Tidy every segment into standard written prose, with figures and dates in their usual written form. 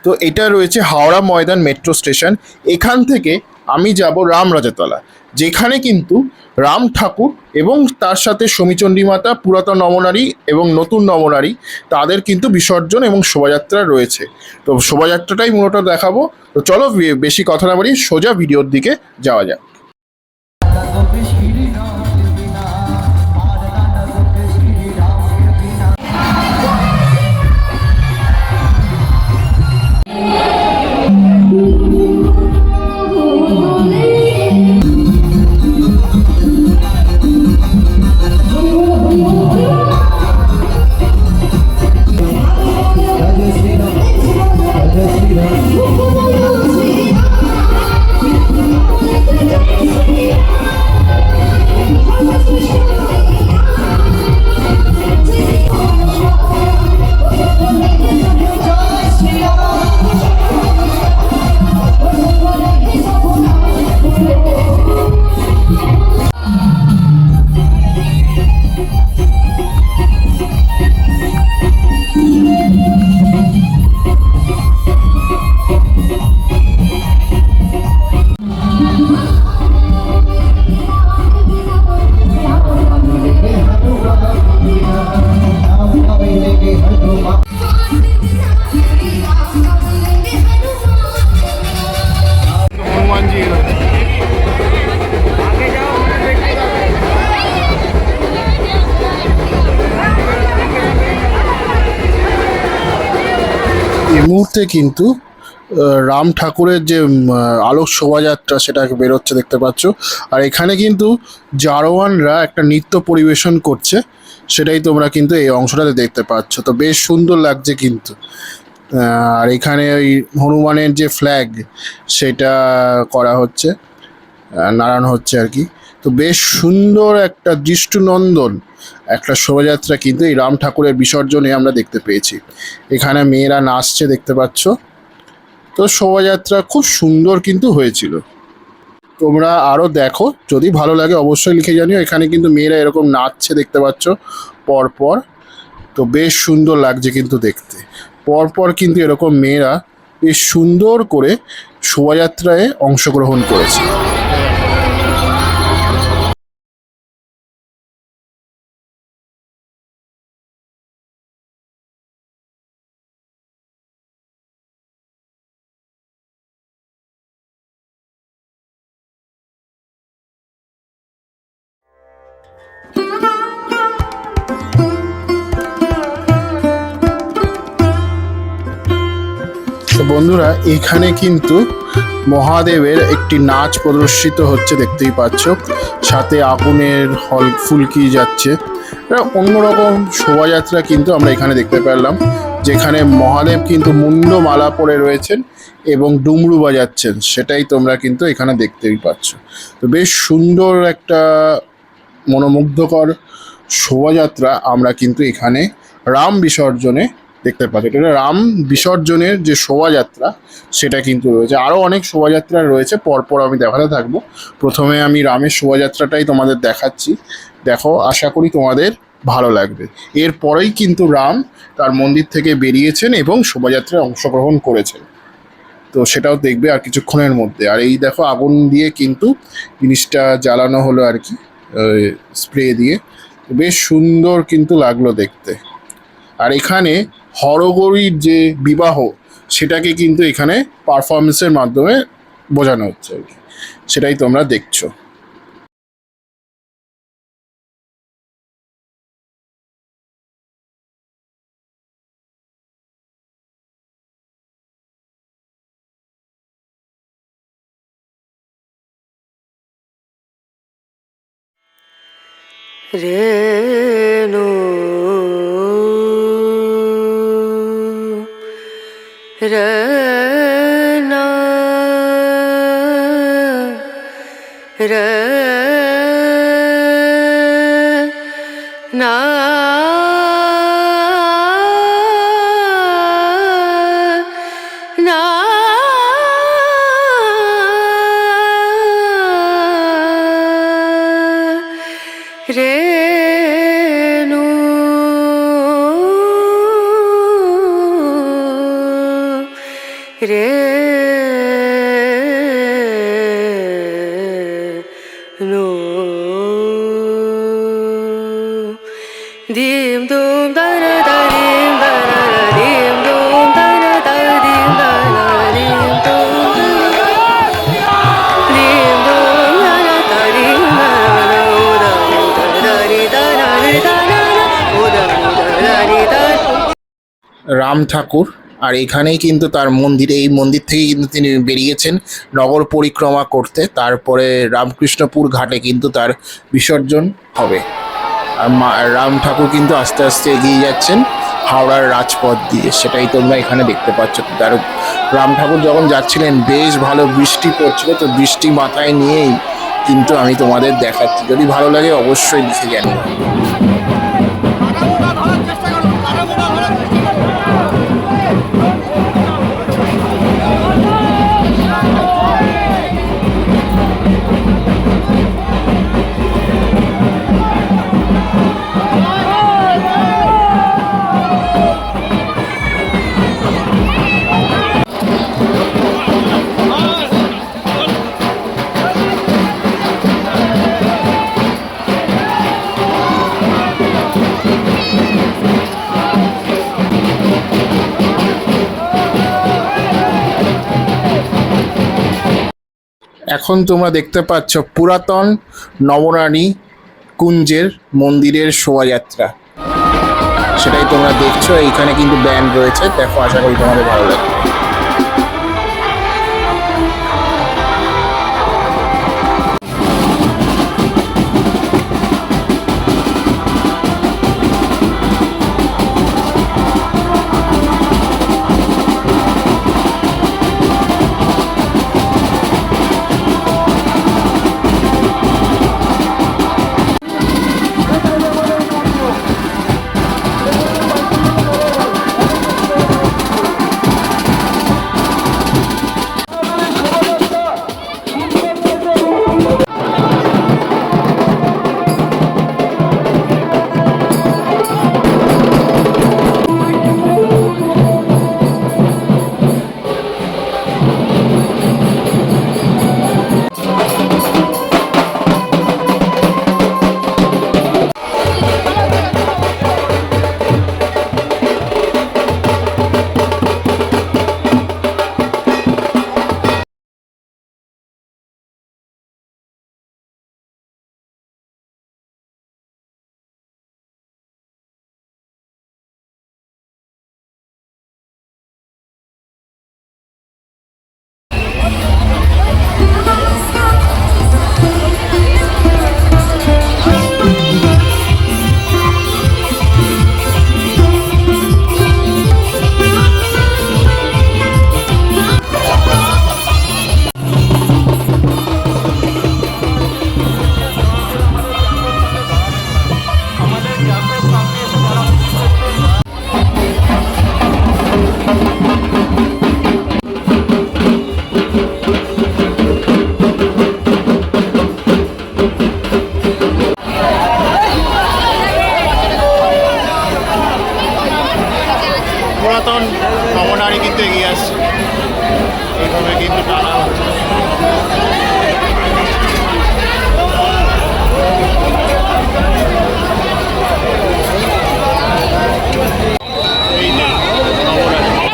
তো এটা রয়েছে হাওড়া ময়দান মেট্রো স্টেশন। এখান থেকে আমি যাব রামরাজাতলা, যেখানে কিন্তু রাম ঠাকুর এবং তার সাথে শমীচণ্ডী মাতা, পুরাতন নবনারী এবং নতুন নবনারী, তাদের কিন্তু বিসর্জন এবং শোভাযাত্রা রয়েছে। তো শোভাযাত্রাটাই মূলত দেখাবো। তো চলো বেশি কথা না বাড়ি সোজা ভিডিওর দিকে যাওয়া যাক। এই মুহূর্তে কিন্তু রাম ঠাকুরের যে আলোক শোভাযাত্রা সেটা বেরোচ্ছে দেখতে পাচ্ছ। আর এখানে কিন্তু জারোয়ানরা একটা নৃত্য পরিবেশন করছে, সেটাই তোমরা কিন্তু এই অংশটাতে দেখতে পাচ্ছ। তো বেশ সুন্দর লাগছে কিন্তু। আর এখানে ওই হনুমানের যে ফ্ল্যাগ সেটা করা হচ্ছে, নাড়ানো হচ্ছে আর কি। তো বেশ সুন্দর একটা দৃষ্টিনন্দন একটা শোভাযাত্রা কিন্তু এই রাম ঠাকুরের বিসর্জনে আমরা দেখতে পেয়েছি। এখানে মেয়েরা নাচছে দেখতে পাচ্ছ। তো শোভাযাত্রা খুব সুন্দর কিন্তু হয়েছিল। তোমরা আরও দেখো, যদি ভালো লাগে অবশ্যই লিখে জানিও। এখানে কিন্তু মেয়েরা এরকম নাচছে দেখতে পাচ্ছ পরপর। তো বেশ সুন্দর লাগছে কিন্তু দেখতে। পরপর কিন্তু এরকম মেয়েরা বেশ সুন্দর করে শোভাযাত্রায় অংশগ্রহণ করেছে। তো বন্ধুরা, এখানে কিন্তু মহাদেবের একটি নাচ প্রদর্শিত হচ্ছে দেখতেই পাচ্ছ। সাথে আগুনের ফুলকি যাচ্ছে। অন্যরকম শোভাযাত্রা কিন্তু আমরা এখানে দেখতে পেলাম, যেখানে মহাদেব কিন্তু মুন্ড মালা পরে রয়েছেন এবং ডুমরু বাজাচ্ছেন, সেটাই তোমরা কিন্তু এখানে দেখতেই পাচ্ছ। তো বেশ সুন্দর একটা মনোমুগ্ধকর শোভাযাত্রা আমরা কিন্তু এখানে রাম বিসর্জনে দেখতে পাচ্ছি। এটা রাম বিসর্জনের যে শোভাযাত্রা সেটা কিন্তু রয়েছে। আরও অনেক শোভাযাত্রা রয়েছে, পরপর আমি দেখাতে থাকবো। প্রথমে আমি রামের শোভাযাত্রাটাই তোমাদের দেখাচ্ছি, দেখো, আশা করি তোমাদের ভালো লাগবে। এরপরেই কিন্তু রাম তার মন্দির থেকে বেরিয়েছেন এবং শোভাযাত্রায় অংশগ্রহণ করেছেন। তো সেটাও দেখবে আর কিছুক্ষণের মধ্যে। আর এই দেখো, আগুন দিয়ে কিন্তু জিনিসটা জ্বালানো হলো আর কি, স্প্রে দিয়ে। বেশ সুন্দর কিন্তু লাগলো দেখতে। আর এখানে হরগৌরীর যে বিবাহ সেটাকে কিন্তু এখানে পারফরমেন্সের মাধ্যমে বোঝানো হচ্ছে আর কি, সেটাই তোমরা দেখছো। রেণু রনা রনা না রেণু রে নু dim dum da da da dim da da da dim dum da da da dim da da dim dum dim dum da da da dim da da da da ri da da ri da da da da da ri da Ram ঠাকুর, আর এখানেই কিন্তু তার মন্দির, এই মন্দির থেকেই কিন্তু তিনি বেরিয়েছেন নগর পরিক্রমা করতে। তারপরে রামকৃষ্ণপুর ঘাটে কিন্তু তার বিসর্জন হবে। আর রাম ঠাকুর কিন্তু আস্তে আস্তে এগিয়ে যাচ্ছেন হাওড়ার রাজপথ দিয়ে, সেটাই তোমরা এখানে দেখতে পাচ্ছ। তার রাম ঠাকুর যখন যাচ্ছিলেন বেশ ভালো বৃষ্টি পড়ছিল, তো বৃষ্টি মাথায় নিয়েই কিন্তু আমি তোমাদের দেখাচ্ছি। যদি ভালো লাগে অবশ্যই লিখে জানিও। এখন তোমরা দেখতে পাচ্ছ পুরাতন নবরানী কুঞ্জের মন্দিরের শোভাযাত্রা, সেটাই তোমরা দেখছো। এইখানে কিন্তু ব্যান্ড রয়েছে, দেখো, আশা করি তোমাদের ভালো লাগবে। পুরাতন নবনারী কিন্তু এগিয়ে আসছে, এইভাবে কিন্তু টানা হচ্ছে। এই যে নবনারী।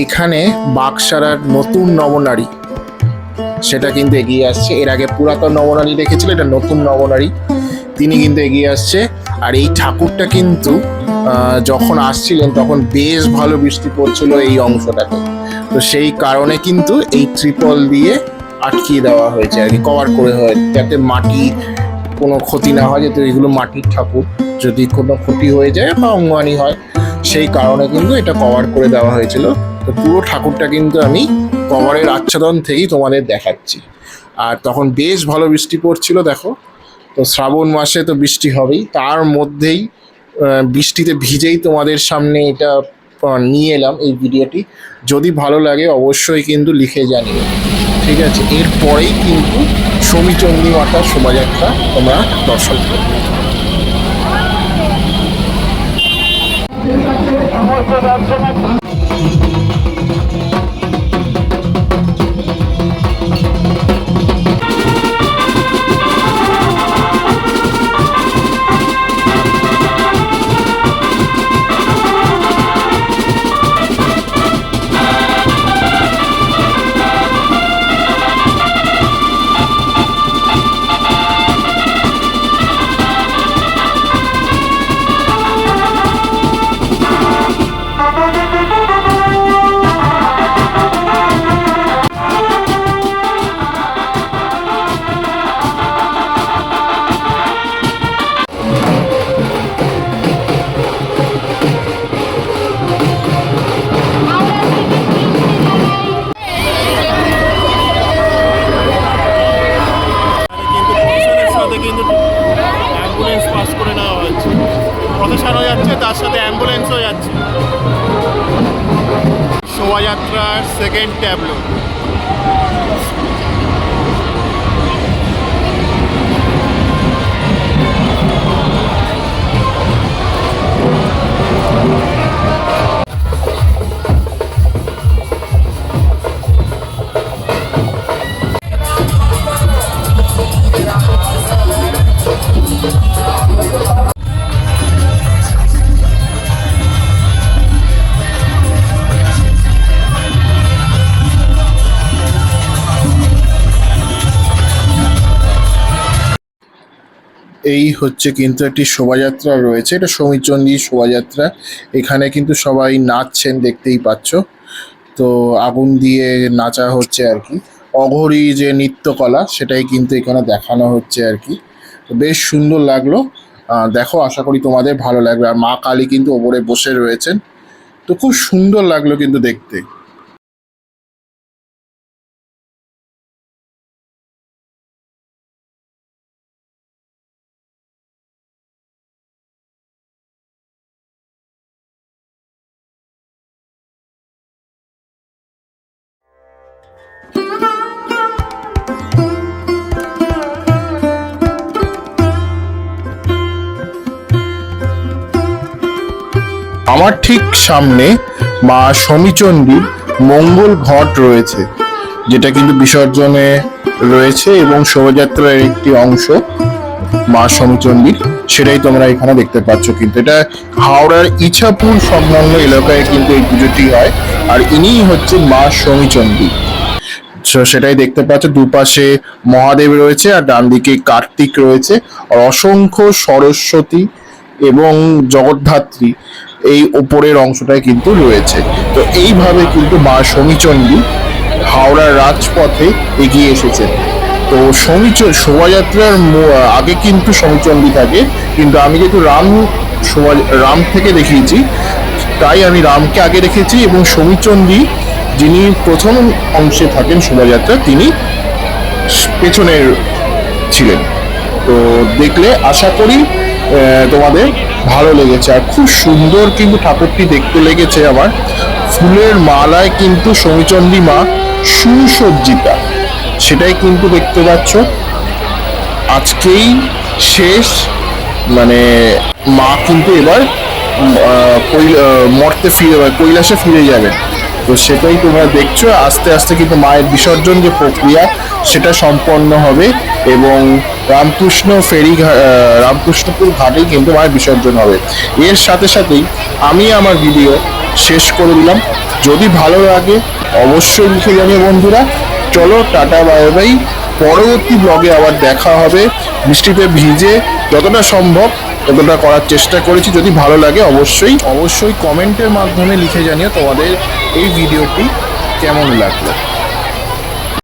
এখানে বাগসারার নতুন নবনারী সেটা কিন্তু এগিয়ে আসছে। এর আগে পুরাতন নবনারী রেখেছিল, এটা নতুন নবনারী, তিনি কিন্তু এগিয়ে আসছে। আর এই ঠাকুরটা কিন্তু যখন আসছিলেন তখন বেশ ভালো বৃষ্টি পড়ছিল এই অংশটাতে, তো সেই কারণে কিন্তু এই ত্রিপল দিয়ে আটকিয়ে দেওয়া হয়েছে আর কি, কভার করে হয়, যাতে মাটি কোনো ক্ষতি না হয়, যেহেতু এগুলো মাটির ঠাকুর, যদি কোনো ক্ষতি হয়ে যায় বা অঙ্গহানি হয়, সেই কারণে কিন্তু এটা কভার করে দেওয়া হয়েছিল। তো পুরো ঠাকুরটা কিন্তু আমি কভারের আচ্ছাদন থেকেই তোমাদের দেখাচ্ছি। আর তখন বেশ ভালো বৃষ্টি পড়ছিল দেখো। তো শ্রাবণ মাসে তো বৃষ্টি হবেই, তার মধ্যেই বৃষ্টিতে ভিজেই তোমাদের সামনে এটা নিয়ে এলাম এই ভিডিওটি। যদি ভালো লাগে অবশ্যই কিন্তু লিখে জানিও, ঠিক আছে? এরপরেই কিন্তু সমীচন্ডী মাতার শোভাযাত্রা তোমরা দর্শন করবে। অ্যাম্বুলেন্স পাস করে নেওয়া হচ্ছে, প্রসেশনও যাচ্ছে, তার সাথে অ্যাম্বুলেন্সও যাচ্ছে। শোভাযাত্রার সেকেন্ড ট্যাবলো। এই হচ্ছে কিন্তু একটি শোভাযাত্রা রয়েছে, এটা সমীচন্ডী শোভাযাত্রা। এখানে কিন্তু সবাই নাচছেন, দেখতেই পাচ্ছ। তো আগুন দিয়ে নাচা হচ্ছে আর কি, অঘোরী যে নৃত্যকলা সেটাই কিন্তু এখানে দেখানো হচ্ছে আর কি। তো বেশ সুন্দর লাগলো, দেখো, আশা করি তোমাদের ভালো লাগবে। আর মা কালী কিন্তু ওপরে বসে রয়েছেন, তো খুব সুন্দর লাগলো কিন্তু দেখতে। আমার ঠিক সামনে মা সমীচন্ডীর মঙ্গল ঘট রয়েছে, যেটা কিন্তু বিসর্জনে রয়েছে এবং শোভাযাত্রার একটি অংশ মা সমীচন্ডীর, সেটাই তোমরা এখানে দেখতে পাচ্ছ। কিন্তু এটা হাওড়ার ইছাপুর সংলগ্ন এলাকায় কিন্তু এই পুজোটি হয়, আর ইনিই হচ্ছে মা সমীচন্ডী। সেটাই দেখতে পাচ্ছ, দুপাশে মহাদেব রয়েছে আর ডান দিকে কার্তিক রয়েছে, আর অসংখ্য সরস্বতী এবং জগদ্ধাত্রী এই ওপরের অংশটায় কিন্তু রয়েছে। তো এইভাবে কিন্তু মা সমীচন্ডী হাওড়ার রাজপথে এগিয়ে এসেছে। তো শোভাযাত্রার আগে কিন্তু সমীচন্ডী থাকে, কিন্তু আমি যেহেতু রাম থেকে দেখিয়েছি, তাই আমি রামকে আগে রেখেছি, এবং সমীচন্ডী যিনি প্রথম অংশে থাকেন শোভাযাত্রা, তিনি পেছনের ছিলেন। তো দেখলে আশা করি তোমাদের ভালো লেগেছে। আর খুব সুন্দর কিন্তু ঠাকুরটি দেখতে লেগেছে আমার। ফুলের মালায় কিন্তু সমীচন্ডী মা সুসজ্জিতা, সেটাই কিন্তু দেখতে পাচ্ছ। আজকেই শেষ, মানে মা কিন্তু এবার মর্তে ফিরে, কৈলাসে ফিরে যাবেন। তো সেটাই তোমরা দেখছো। আস্তে আস্তে কিন্তু মায়ের বিসর্জন যে প্রক্রিয়া সেটা সম্পন্ন হবে এবং রামকৃষ্ণপুর ঘাটেই কিন্তু মায়ের বিসর্জন হবে। এর সাথে সাথেই আমি আমার ভিডিও শেষ করে দিলাম। যদি ভালো লাগে অবশ্যই লিখে জানিও বন্ধুরা। চলো টাটা বাই বাই, পরবর্তী ব্লগে আবার দেখা হবে। বৃষ্টিতে ভিজে যতটা সম্ভব ততটা করার চেষ্টা করেছি। যদি ভালো লাগে অবশ্যই কমেন্টের মাধ্যমে লিখে জানিও তোমাদের এই ভিডিওটি কেমন লাগলো।